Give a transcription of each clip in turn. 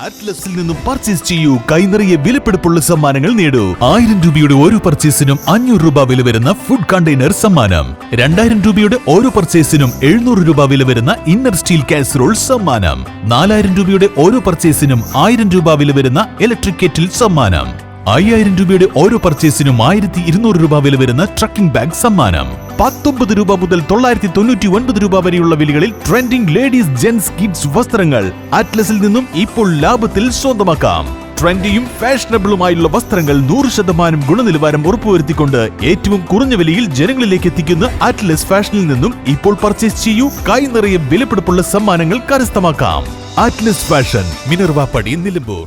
അറ്റ്ലസിൽ നിന്നും പർച്ചേസ് ചെയ്യൂ. കൈനിറയെ വിലപിടിപ്പുള്ള സമ്മാനങ്ങൾ നേടൂ. 1000 രൂപയുടെ ഓരോ പർച്ചേസിനും 500 രൂപ വില വരുന്ന ഫുഡ് കണ്ടെയ്നർ സമ്മാനം. 2000 രൂപയുടെ ഓരോ പർച്ചേസിനും 700 രൂപ വില വരുന്ന ഇന്നർ സ്റ്റീൽ കാസറോൾ സമ്മാനം. 4000 രൂപയുടെ ഓരോ പർച്ചേസിനും 1000 രൂപ വില വരുന്ന ഇലക്ട്രിക് കെറ്റിൽ സമ്മാനം. 5000 രൂപയുടെ ഓരോ പർച്ചേസിനും 1200 രൂപ വില വരുന്ന ട്രക്കിംഗ് ബാഗ് സമ്മാനം. 19 രൂപ മുതൽ 999 രൂപ വരെയുള്ള വിലകളിൽ ട്രെൻഡിംഗ് ലേഡീസ് ജെന്റ്സ് കിഡ്സ് വസ്ത്രങ്ങൾ അറ്റ്ലസിൽ നിന്നും ഇപ്പോൾ ലാഭത്തിൽ സ്വന്തമാക്കാം. ട്രെൻഡിയും ഫാഷനബിളുമായുള്ള വസ്ത്രങ്ങൾ 100% ഗുണനിലവാരം ഉറപ്പുവരുത്തിക്കൊണ്ട് ഏറ്റവും കുറഞ്ഞ വിലയിൽ ജനങ്ങളിലേക്ക് എത്തിക്കുന്ന അറ്റ്ലസ് ഫാഷനിൽ നിന്നും ഇപ്പോൾ പർച്ചേസ് ചെയ്യൂ. കൈ നിറയെ വിലപിടിപ്പുള്ള സമ്മാനങ്ങൾ കരസ്ഥമാക്കാം. Atlas fashion, Minervapadi, Nilambur.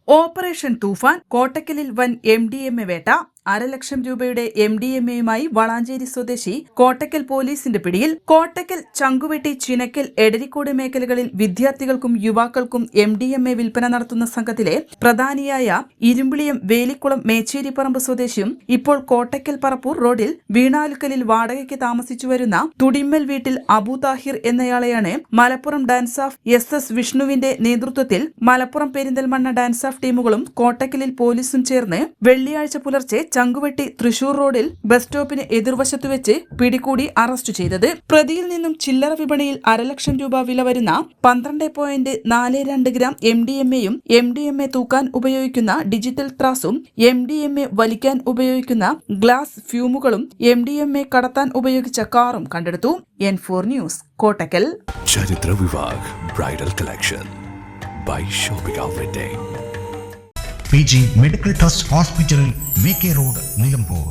Operation Toofan, കോട്ടക്കലിൽ വൻ MDMA വേട്ട. 1.5 ലക്ഷം രൂപയുടെ MDMAയുമായി വളാഞ്ചേരി സ്വദേശി കോട്ടക്കൽ പോലീസിന്റെ പിടിയിൽ. കോട്ടക്കൽ, ചങ്കുവെട്ടി, ചിനക്കൽ, എടരിക്കോട് മേഖലകളിൽ വിദ്യാർത്ഥികൾക്കും യുവാക്കൾക്കും MDMA വിൽപ്പന നടത്തുന്ന സംഘത്തിലെ പ്രധാനിയായ ഇരുമ്പിളിയം വേലിക്കുളം മേച്ചേരിപ്പറമ്പ് സ്വദേശിയും ഇപ്പോൾ കോട്ടക്കൽ പറപ്പൂർ റോഡിൽ വീണാലുക്കലിൽ വാടകയ്ക്ക് താമസിച്ചു വരുന്ന തുടിമ്മൽ വീട്ടിൽ അബു താഹിർ എന്നയാളെയാണ് മലപ്പുറം ഡാൻസ് ഓഫ് SS വിഷ്ണുവിന്റെ നേതൃത്വത്തിൽ മലപ്പുറം പെരിന്തൽമണ്ണ ഡാൻസ് ഓഫ് ടീമുകളും കോട്ടക്കലിൽ പോലീസും ചേർന്ന് വെള്ളിയാഴ്ച പുലർച്ചെ ചങ്കുവെട്ടി തൃശൂർ റോഡിൽ ബസ് സ്റ്റോപ്പിന് എതിർവശത്ത് വെച്ച് പിടികൂടി അറസ്റ്റ് ചെയ്തത്. പ്രതിയിൽ നിന്നും ചില്ലറ വിപണിയിൽ 1.5 ലക്ഷം രൂപ വില വരുന്ന 12.42 ഗ്രാം MDMAയും MDMA തൂക്കാൻ ഉപയോഗിക്കുന്ന ഡിജിറ്റൽ ത്രാസും MDMA വലിക്കാൻ ഉപയോഗിക്കുന്ന ഗ്ലാസ് ഫ്യൂമുകളും MDMA കടത്താൻ ഉപയോഗിച്ച കാറും കണ്ടെടുത്തു. N4 news, Kottakkal. Charithra Vivah bridal collection by shopping outlet. PG medical trust hospital, VK road, Nilambur.